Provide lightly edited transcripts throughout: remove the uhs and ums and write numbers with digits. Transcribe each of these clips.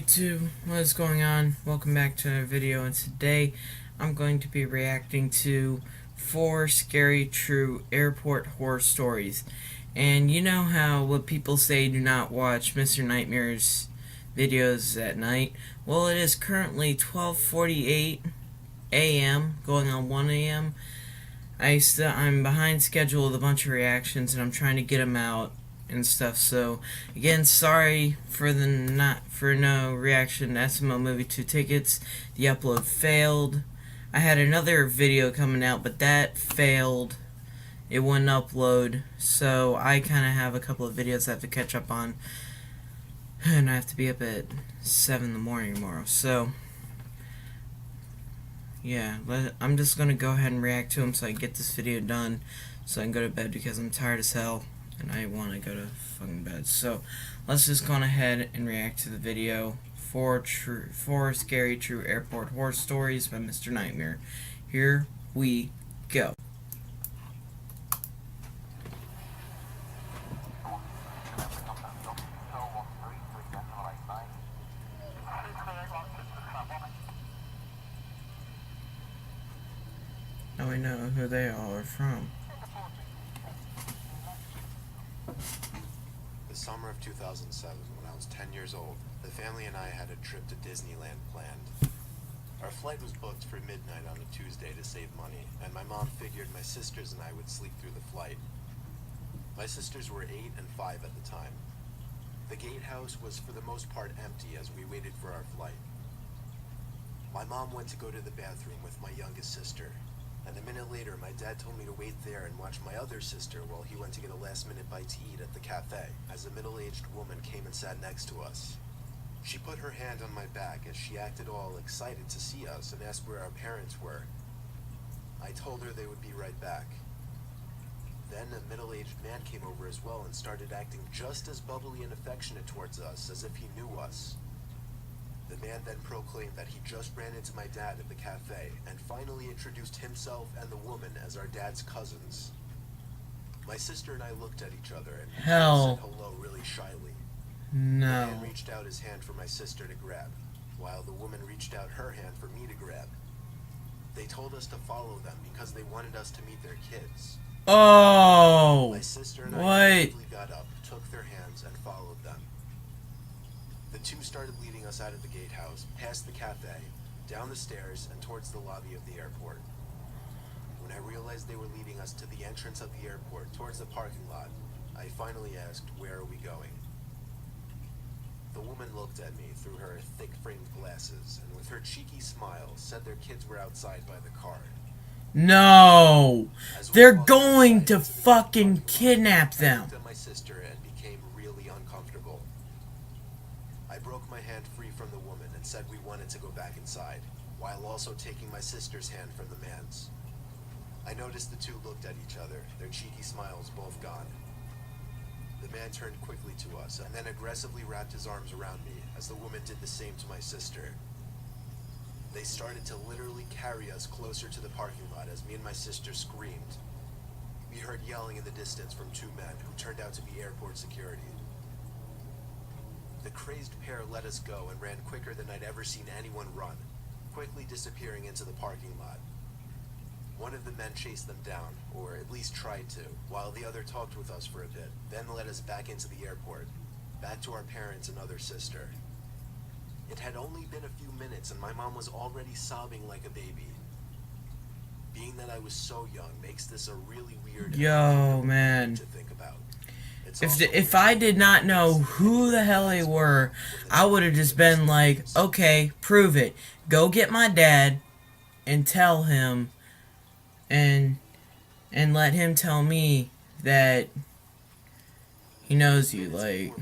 YouTube, what is going on? Welcome back to another video, and today I'm going to be reacting to 4 scary true airport horror stories. And you know how what people say, do not watch Mr. Nightmare's videos at night? Well, it is currently 12:48 a.m. going on 1 a.m. I'm behind schedule with a bunch of reactions, and I'm trying to get them out and stuff. So again, sorry for no reaction to SML Movie 2 tickets. The upload failed. I had another video coming out, but that failed. It wouldn't upload, so I kind of have a couple of videos I have to catch up on, and I have to be up at 7 in the morning tomorrow. So yeah, I'm just gonna go ahead and react to them so I can get this video done, so I can go to bed because I'm tired as hell and I want to go to fucking bed. So let's just go on ahead and react to the video. Four scary true airport horror stories by Mr. Nightmare. Here we go. Now we know who they all are from. The summer of 2007, when I was 10 years old, the family and I had a trip to Disneyland planned. Our flight was booked for midnight on a Tuesday to save money, and my mom figured my sisters and I would sleep through the flight. My sisters were 8 and 5 at the time. The gatehouse was for the most part empty as we waited for our flight. My mom went to go to the bathroom with my youngest sister, and a minute later my dad told me to wait there and watch my other sister while he went to get a last-minute bite to eat at the cafe, as a middle-aged woman came and sat next to us. She put her hand on my back as she acted all excited to see us and asked where our parents were. I told her they would be right back. Then a middle-aged man came over as well and started acting just as bubbly and affectionate towards us as if he knew us. The man then proclaimed that he just ran into my dad at the cafe and finally introduced himself and the woman as our dad's cousins. My sister and I looked at each other and said hello really shyly. No. The man reached out his hand for my sister to grab, while the woman reached out her hand for me to grab. They told us to follow them because they wanted us to meet their kids. Oh! My sister and I quickly got up, took their hands, and followed them. The two started leading us out of the gatehouse, past the cafe, down the stairs, and towards the lobby of the airport. When I realized they were leading us to the entrance of the airport, towards the parking lot, I finally asked, "Where are we going?" The woman looked at me through her thick-framed glasses, and with her cheeky smile, said their kids were outside by the car. No! They're going to fucking kidnap them! I looked at my sister and became really uncomfortable. I broke my hand free from the woman and said we wanted to go back inside, while also taking my sister's hand from the man's. I noticed the two looked at each other, their cheeky smiles both gone. The man turned quickly to us and then aggressively wrapped his arms around me as the woman did the same to my sister. They started to literally carry us closer to the parking lot as me and my sister screamed. We heard yelling in the distance from 2 men who turned out to be airport security. The crazed pair let us go and ran quicker than I'd ever seen anyone run, quickly disappearing into the parking lot. One of the men chased them down, or at least tried to, while the other talked with us for a bit, then led us back into the airport, back to our parents and other sister. It had only been a few minutes and my mom was already sobbing like a baby. Being that I was so young makes this a really weird man. to think about. If I did not know who the hell they were, I would have just been like, okay, prove it. Go get my dad and tell him and let him tell me that he knows you. Like,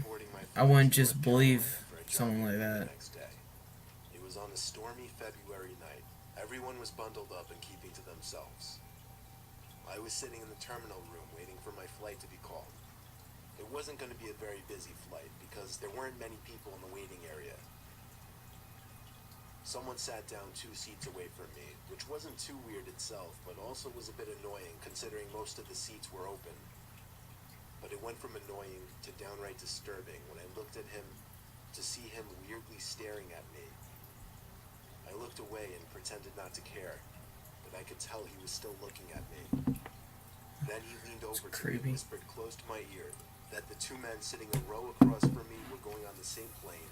I wouldn't just believe someone like that. It was on a stormy February night. Everyone was bundled up and keeping to themselves. I was sitting in the terminal room waiting for my flight to be called. It wasn't going to be a very busy flight because there weren't many people in the waiting area. Someone sat down 2 seats away from me, which wasn't too weird itself, but also was a bit annoying considering most of the seats were open. But it went from annoying to downright disturbing when I looked at him to see him weirdly staring at me. I looked away and pretended not to care, but I could tell he was still looking at me. Then he leaned over to me and whispered close to my ear that the two men sitting a row across from me were going on the same plane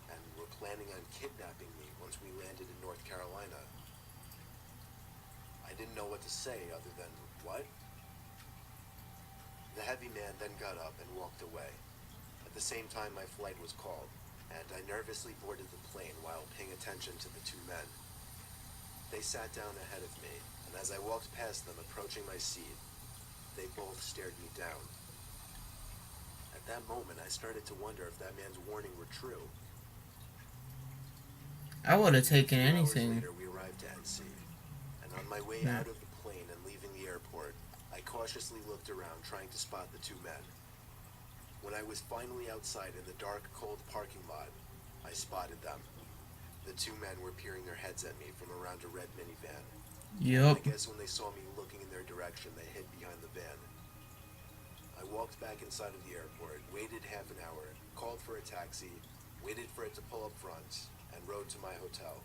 and were planning on kidnapping me once we landed in North Carolina. I didn't know what to say other than, what? The heavy man then got up and walked away. At the same time, my flight was called, and I nervously boarded the plane while paying attention to the two men. They sat down ahead of me, and as I walked past them approaching my seat, they both stared me down. At that moment, I started to wonder if that man's warning were true. I would have taken 2 hours anything. later, we arrived at NC, and on my way out of the plane and leaving the airport, I cautiously looked around trying to spot the two men. When I was finally outside in the dark, cold parking lot, I spotted them. The two men were peering their heads at me from around a red minivan. Yup. I guess when they saw me looking in their direction, they hid behind the van. I walked back inside of the airport, waited half an hour, called for a taxi, waited for it to pull up front, and rode to my hotel.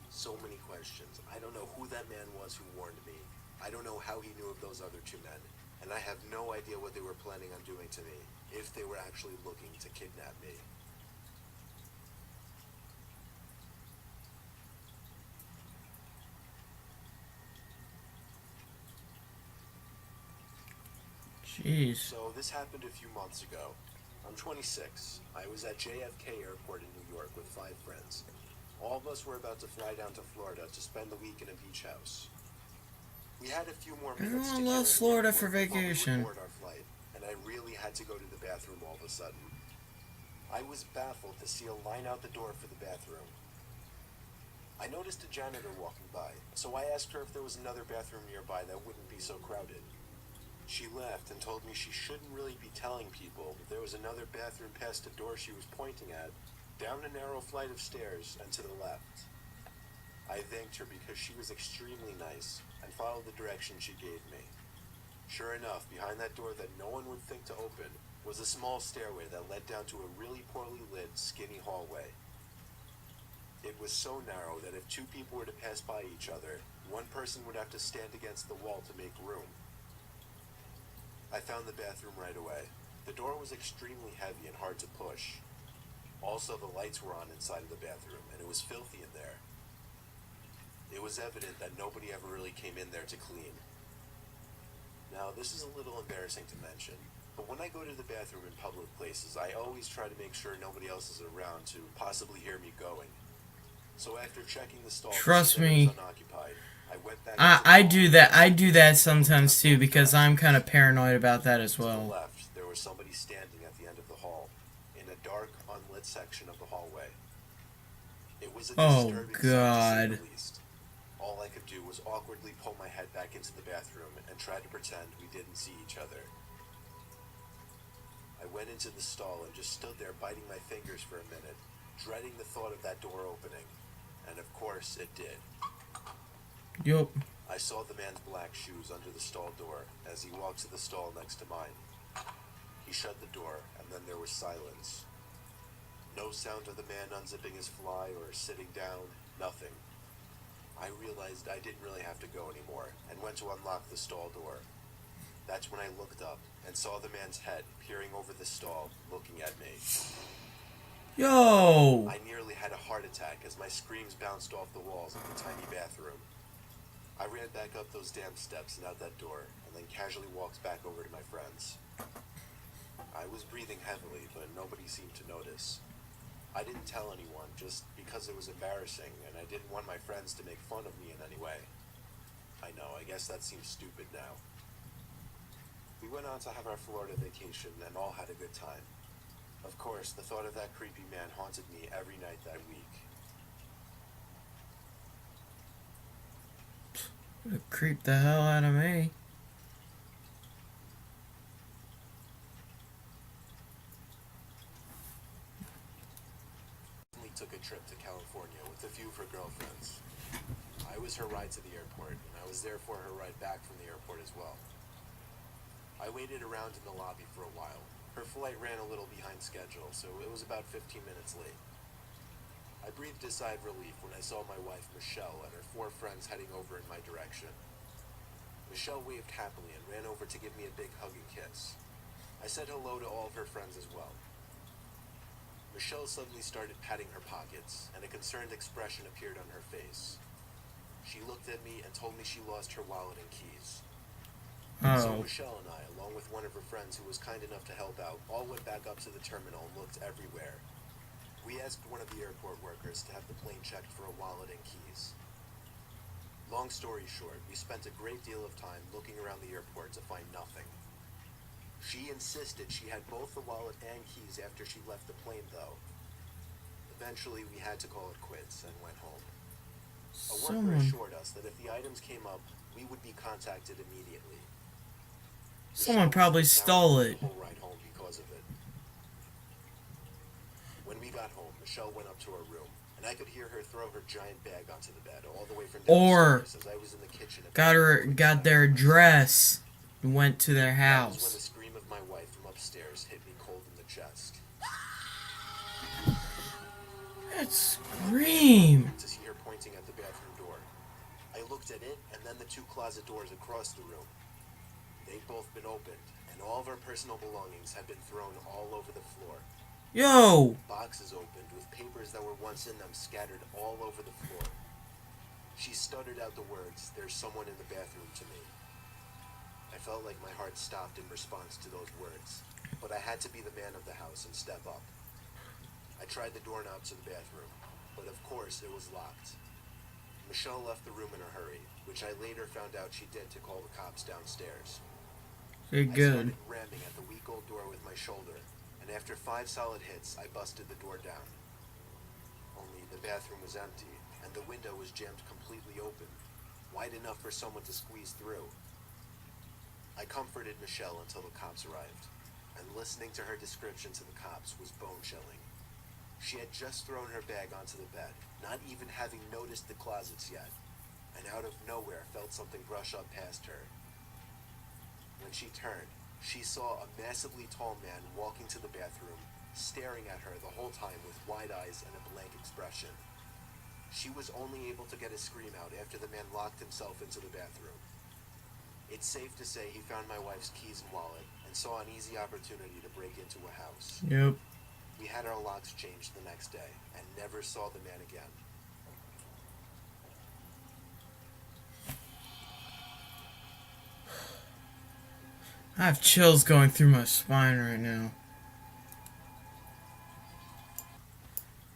So many questions. I don't know who that man was who warned me. I don't know how he knew of those other two men. And I have no idea what they were planning on doing to me, if they were actually looking to kidnap me. Jeez. So this happened a few months ago. I'm 26. I was at JFK Airport in New York with 5 friends. All of us were about to fly down to Florida to spend the week in a beach house. We had a few more minutes. Everyone loves Florida for before we would vacation. board our flight, and I really had to go to the bathroom all of a sudden. I was baffled to see a line out the door for the bathroom. I noticed a janitor walking by, so I asked her if there was another bathroom nearby that wouldn't be so crowded. She laughed and told me she shouldn't really be telling people that there was another bathroom past the door she was pointing at, down a narrow flight of stairs and to the left. I thanked her because she was extremely nice and followed the direction she gave me. Sure enough, behind that door that no one would think to open was a small stairway that led down to a really poorly lit, skinny hallway. It was so narrow that if 2 people were to pass by each other, one person would have to stand against the wall to make room. I found the bathroom right away. The door was extremely heavy and hard to push. Also, the lights were on inside of the bathroom, and it was filthy in there. It was evident that nobody ever really came in there to clean. Now, this is a little embarrassing to mention, but when I go to the bathroom in public places, I always try to make sure nobody else is around to possibly hear me going. So after checking the stall, Trust to see that me. it was unoccupied, I went back I do that. I do that sometimes too because I'm kind of paranoid about that as To the well. left, there was somebody standing at the end of the hall, in a dark, unlit section of the hallway. It was a Oh, disturbing sight, God. to say the least. All I could do was awkwardly pull my head back into the bathroom and try to pretend we didn't see each other. I went into the stall and just stood there biting my fingers for a minute, dreading the thought of that door opening. And of course, it did. Yup. I saw the man's black shoes under the stall door as he walked to the stall next to mine. He shut the door, and then there was silence. No sound of the man unzipping his fly or sitting down, nothing. I realized I didn't really have to go anymore, and went to unlock the stall door. That's when I looked up and saw the man's head peering over the stall, looking at me. Yo! I nearly had a heart attack as my screams bounced off the walls of the tiny bathroom. I ran back up those damn steps and out that door, and then casually walked back over to my friends. I was breathing heavily, but nobody seemed to notice. I didn't tell anyone, just because it was embarrassing, and I didn't want my friends to make fun of me in any way. I know, I guess that seems stupid now. We went on to have our Florida vacation, and all had a good time. Of course, the thought of that creepy man haunted me every night that week. It creeped the hell out of me. We took a trip to California with a few of her girlfriends. I was her ride to the airport, and I was there for her ride back from the airport as well. I waited around in the lobby for a while, Her flight ran a little behind schedule, so it was about 15 minutes late. I breathed a sigh of relief when I saw my wife Michelle and her 4 friends heading over in my direction. Michelle waved happily and ran over to give me a big hug and kiss. I said hello to all of her friends as well. Michelle suddenly started patting her pockets, and a concerned expression appeared on her face. She looked at me and told me she lost her wallet and keys. So Oh. Michelle and I, along with one of her friends who was kind enough to help out, all went back up to the terminal and looked everywhere. We asked one of the airport workers to have the plane checked for a wallet and keys. Long story short, we spent a great deal of time looking around the airport to find nothing. She insisted she had both the wallet and keys after she left the plane, though. Eventually, we had to call it quits and went home. A worker assured us that if the items came up, we would be contacted immediately. Someone probably stole it. The whole ride home because of it. When we got home, Michelle went up to her room, and I could hear her throw her giant bag onto the bed all the way from Or downstairs as I was in the kitchen. got their address and went to their That was when house. the scream of my wife from upstairs hit me cold in the chest. That scream. To see her pointing at the bathroom door. I looked at it and then the 2 closet doors across the room. They'd both been opened, and all of our personal belongings had been thrown all over the floor. Yo. Boxes opened with papers that were once in them scattered all over the floor. She stuttered out the words, "There's someone in the bathroom," to me. I felt like my heart stopped in response to those words, but I had to be the man of the house and step up. I tried the doorknob to the bathroom, but of course it was locked. Michelle left the room in a hurry, which I later found out she did to call the cops downstairs. You're I good. started ramming at the weak old door with my shoulder, and after 5 solid hits, I busted the door down. Only the bathroom was empty, and the window was jammed completely open, wide enough for someone to squeeze through. I comforted Michelle until the cops arrived, and listening to her description to the cops was bone-chilling. She had just thrown her bag onto the bed, not even having noticed the closets yet, and out of nowhere felt something brush up past her. When she turned, she saw a massively tall man walking to the bathroom, staring at her the whole time with wide eyes and a blank expression. She was only able to get a scream out after the man locked himself into the bathroom. It's safe to say he found my wife's keys and wallet and saw an easy opportunity to break into a house. Yep. We had our locks changed the next day and never saw the man again. I have chills going through my spine right now.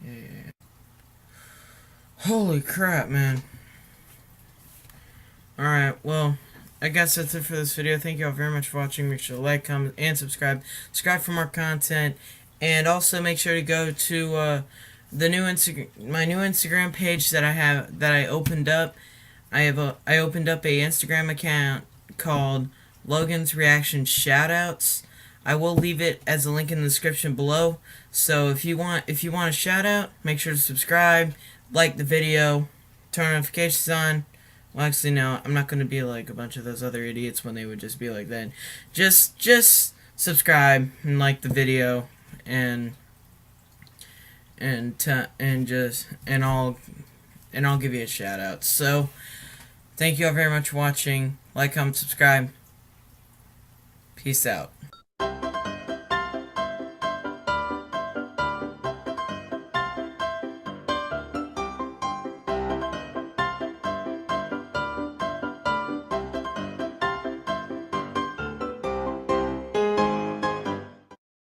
Yeah. Holy crap, man. Alright, well, I guess that's it for this video. Thank you all very much for watching. Make sure to like, comment, and subscribe. Subscribe for more content. And also make sure to go to the new my new Instagram page that I opened up. I opened up a Instagram account called Logan's Reaction Shoutouts. I will leave it as a link in the description below. So if you want a shout out, make sure to subscribe, like the video, turn notifications on. Well, actually, no, I'm not going to be like a bunch of those other idiots when they would just be like that. Just subscribe and like the video, and I'll give you a shout out. So, thank you all very much for watching. Like, comment, subscribe. Peace out.